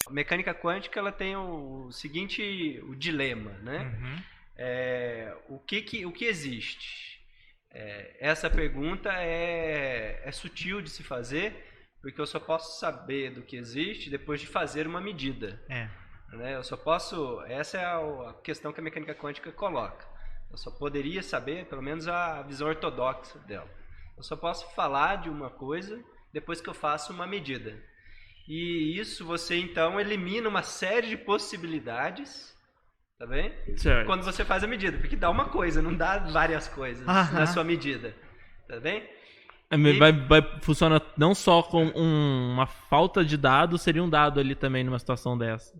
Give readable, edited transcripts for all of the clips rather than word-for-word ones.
A mecânica quântica ela tem o seguinte o dilema, né? O que existe? Essa pergunta é sutil de se fazer, porque eu só posso saber do que existe depois de fazer uma medida. Né? Eu só posso. Essa é a questão que a mecânica quântica coloca. Eu só poderia saber, pelo menos, a visão ortodoxa dela. Eu só posso falar de uma coisa depois que eu faço uma medida. E isso você então elimina uma série de possibilidades, tá bem? Certo. Quando você faz a medida, porque dá uma coisa, não dá várias coisas na sua medida, tá bem? Funciona não só com uma falta de dados, seria um dado ali também numa situação dessa.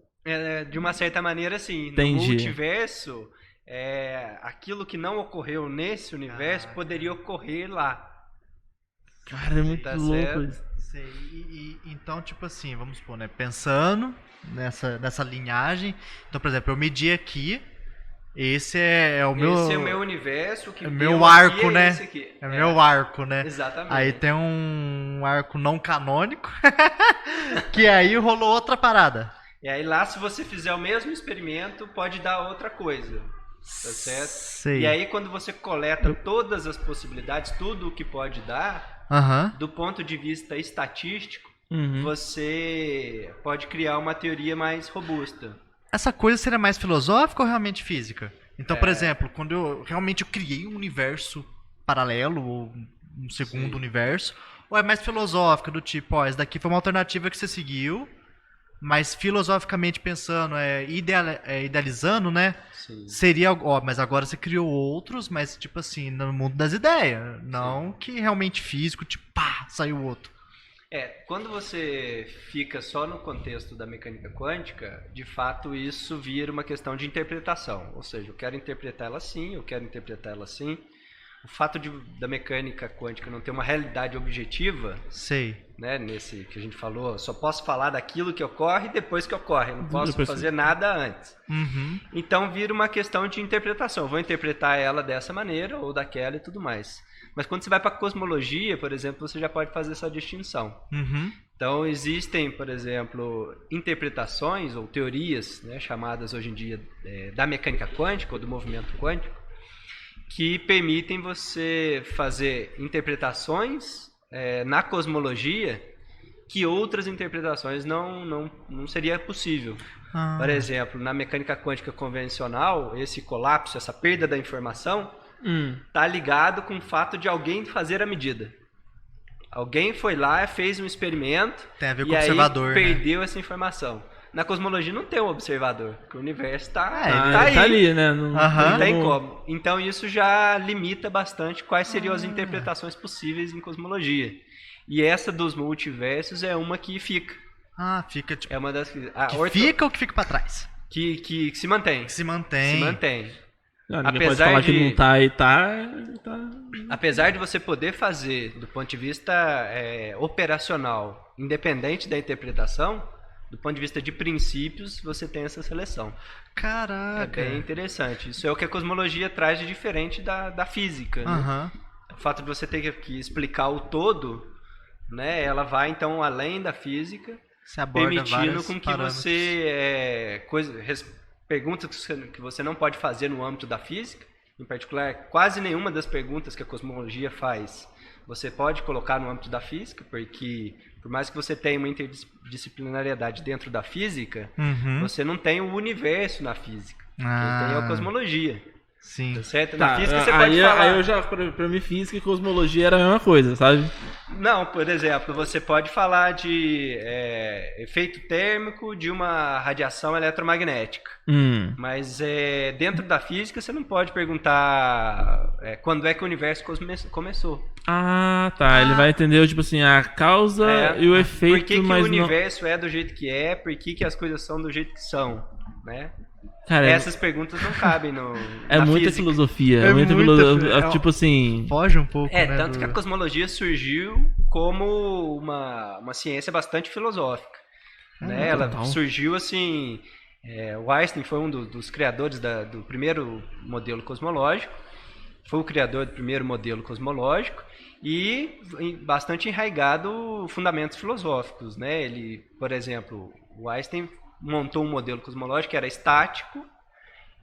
De uma certa maneira, sim. Entendi. No multiverso, aquilo que não ocorreu nesse universo poderia ocorrer lá. Cara, é muito louco isso. Então, tipo assim, vamos supor, né? Pensando nessa linhagem. Então, por exemplo, eu medi aqui. Esse é o meu. Esse é o meu universo. Que é meu arco, né? Esse aqui. É meu arco, né? Exatamente. Aí tem um arco não canônico. Que aí rolou outra parada. E aí lá, se você fizer o mesmo experimento, pode dar outra coisa. Tá certo? Sei. E aí, quando você coleta todas as possibilidades, tudo o que pode dar, do ponto de vista estatístico, você pode criar uma teoria mais robusta. Essa coisa seria mais filosófica ou realmente física? Então, por exemplo, quando eu realmente criei um universo paralelo, ou um segundo universo, ou é mais filosófica, do tipo, essa daqui foi uma alternativa que você seguiu, mas filosoficamente pensando, idealizando, né? Sim. Seria, mas agora você criou outros, mas tipo assim, no mundo das ideias, não que realmente físico, tipo, pá, saiu outro. Quando você fica só no contexto da mecânica quântica, de fato isso vira uma questão de interpretação. Ou seja, eu quero interpretar ela assim, eu quero interpretar ela assim. O fato da mecânica quântica não ter uma realidade objetiva, né, nesse que a gente falou, eu só posso falar daquilo que ocorre depois que ocorre, eu não posso fazer nada antes. Então vira uma questão de interpretação. Eu vou interpretar ela dessa maneira ou daquela e tudo mais. Mas quando você vai para a cosmologia, por exemplo, você já pode fazer essa distinção. Então existem, por exemplo, interpretações ou teorias, né, chamadas hoje em dia da mecânica quântica ou do movimento quântico, que permitem você fazer interpretações na cosmologia que outras interpretações não seria possível. Por exemplo, na mecânica quântica convencional, esse colapso, essa perda da informação, está ligado com o fato de alguém fazer a medida. Alguém foi lá, fez um experimento tem a ver com e observador, aí perdeu essa informação. Na cosmologia não tem um observador, porque o universo está aí. Tá ali, né? Não tem como. Então isso já limita bastante quais seriam as interpretações possíveis em cosmologia. E essa dos multiversos é uma que fica. Fica tipo. É uma das fica ou que fica para trás? Que se mantém. Se mantém. Não, ninguém pode falar que não tá e tá. Apesar de você poder fazer, do ponto de vista operacional, independente da interpretação, do ponto de vista de princípios, você tem essa seleção. Caraca! É bem interessante. Isso é o que a cosmologia traz de diferente da física. Né? O fato de você ter que explicar o todo, né, ela vai então além da física, permitindo com que parâmetros. você perguntas que você não pode fazer no âmbito da física, em particular, quase nenhuma das perguntas que a cosmologia faz, você pode colocar no âmbito da física, porque por mais que você tenha uma interdisciplinariedade dentro da física, você não tem o universo na física. Quem tem é a cosmologia. Sim. Tá certo? Na física você pode falar. Aí eu já, pra mim, física e cosmologia era a mesma coisa, sabe? Não, por exemplo, você pode falar de efeito térmico de uma radiação eletromagnética. Mas dentro da física você não pode perguntar quando é que o universo começou. Ele vai entender, tipo assim, a causa e o efeito. Por que o universo é do jeito que é, por que as coisas são do jeito que são, né? Cara, essas perguntas não cabem na muita física. Filosofia. É muita filosofia. Tipo assim. Foge um pouco. Né, tanto que a cosmologia surgiu como uma ciência bastante filosófica. Né? Ela surgiu assim. O Einstein foi um dos criadores do primeiro modelo cosmológico. foi o criador do primeiro modelo cosmológico e bastante enraigado fundamentos filosóficos, né? Ele, por exemplo, o Einstein montou um modelo cosmológico que era estático,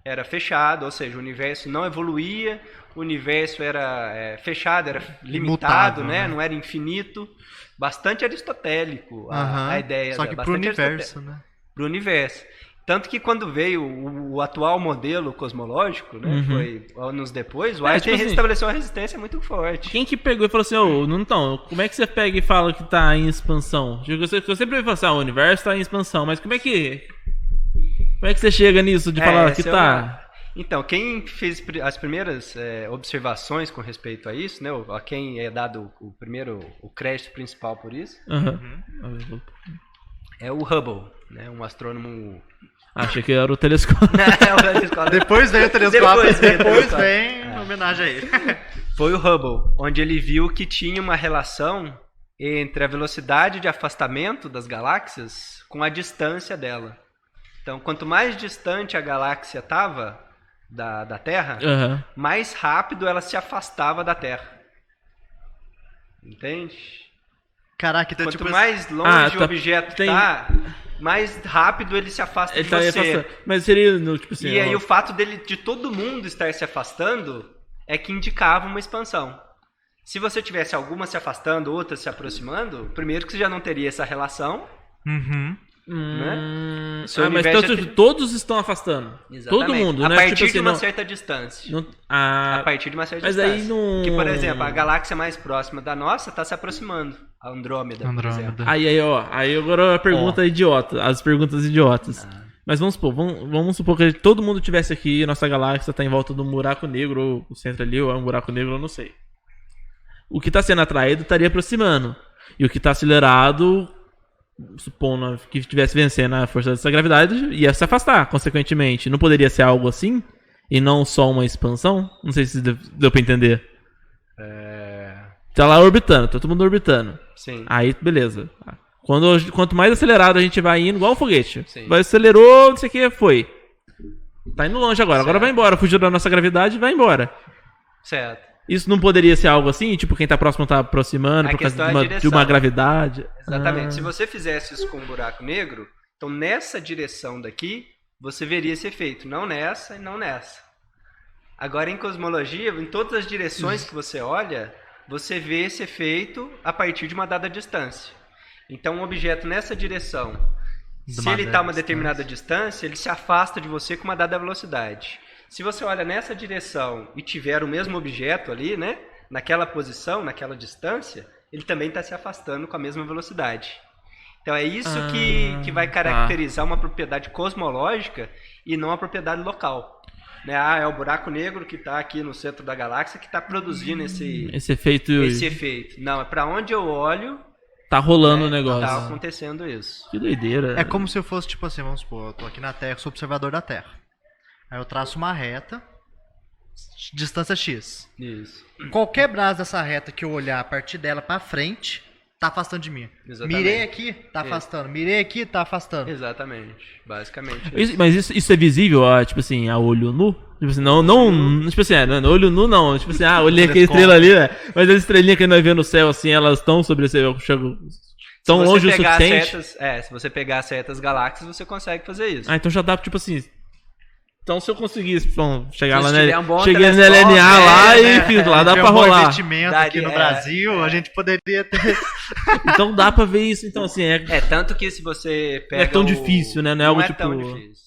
era fechado, ou seja, o universo não evoluía, o universo era fechado, era limitado, Imutável, né? né? Não era infinito. Bastante aristotélico a ideia. Só que pro universo, né? Para o universo. Tanto que quando veio o atual modelo cosmológico, né, foi anos depois, o Einstein tipo assim, estabeleceu uma resistência muito forte. Quem que pegou e falou assim, então, como é que você pega e fala que tá em expansão? Eu sempre falo assim, o universo tá em expansão, mas como é que você chega nisso de falar que tá... Então, quem fez as primeiras observações com respeito a isso, né, a quem é dado o crédito principal por isso, é o Hubble, né, um astrônomo... Achei que era o telescópio. Depois vem o telescópio, depois vem uma homenagem a ele. Foi o Hubble, onde ele viu que tinha uma relação entre a velocidade de afastamento das galáxias com a distância dela. Então, quanto mais distante a galáxia estava da Terra, mais rápido ela se afastava da Terra. Entende? Caraca, então quanto mais longe o objeto está, mais rápido ele se afasta de você. Mas seria, tipo assim... E aí o fato de todo mundo estar se afastando é que indicava uma expansão. Se você tivesse algumas se afastando, outras se aproximando, primeiro que você já não teria essa relação, né? Mas então, todos estão afastando. Exatamente. Todo mundo, né? A partir tipo de assim, uma certa distância. A partir de uma certa mas distância. Aí não... Que, por exemplo, a galáxia mais próxima da nossa está se aproximando. A Andrômeda, por exemplo. Aí agora a pergunta idiota. As perguntas idiotas. Mas vamos supor que todo mundo tivesse aqui, nossa galáxia está em volta de um buraco negro, ou o centro ali, ou é um buraco negro, eu não sei. O que está sendo atraído estaria aproximando. E o que está acelerado, supondo que estivesse vencendo a força dessa gravidade, ia se afastar, consequentemente. Não poderia ser algo assim? E não só uma expansão? Não sei se deu pra entender. Tá lá orbitando, tá todo mundo orbitando. Sim. Aí, beleza. Quanto mais acelerado a gente vai indo, igual o foguete. Sim. Vai, acelerou, não sei o que, foi. Tá indo longe agora. Certo. Agora vai embora. Fugiu da nossa gravidade, vai embora. Certo. Isso não poderia ser algo assim? Tipo, quem tá próximo tá aproximando por causa de uma gravidade? Exatamente. Se você fizesse isso com um buraco negro, então nessa direção daqui, você veria esse efeito. Não nessa e não nessa. Agora, em cosmologia, em todas as direções que você olha, você vê esse efeito a partir de uma dada distância. Então, um objeto nessa direção, se ele está a uma determinada distância, ele se afasta de você com uma dada velocidade. Se você olha nessa direção e tiver o mesmo objeto ali, né, naquela posição, naquela distância, ele também está se afastando com a mesma velocidade. Então é isso que vai caracterizar uma propriedade cosmológica e não a propriedade local. Né? É o buraco negro que está aqui no centro da galáxia que está produzindo esse efeito. Não, é para onde eu olho... Tá rolando o negócio. Tá acontecendo isso. Que doideira. É como se eu fosse, tipo assim, vamos supor, eu tô aqui na Terra, sou observador da Terra. Aí eu traço uma reta, distância X. Isso. Qualquer braço dessa reta que eu olhar a partir dela pra frente, tá afastando de mim. Exatamente. Mirei aqui, tá afastando. Mirei aqui, tá afastando. Exatamente. Basicamente. Mas isso é visível, tipo assim, a olho nu? Tipo assim, não tipo assim, olho nu não. Tipo assim, olhei aquela estrela ali, né? Mas as estrelinhas que nós vemos no céu, assim, elas estão sobre esse... Tão longe o suficiente? Se você pegar certas galáxias, você consegue fazer isso. Então já dá, tipo assim... Então, se eu conseguisse chegar lá, cheguei no LNA lá e fiz lá, dá pra rolar. Investimento aqui no Brasil, a gente poderia ter. Então dá pra ver isso, então assim. Tanto que se você pega. Não é tão difícil, né? Não é algo tipo. Tão difícil.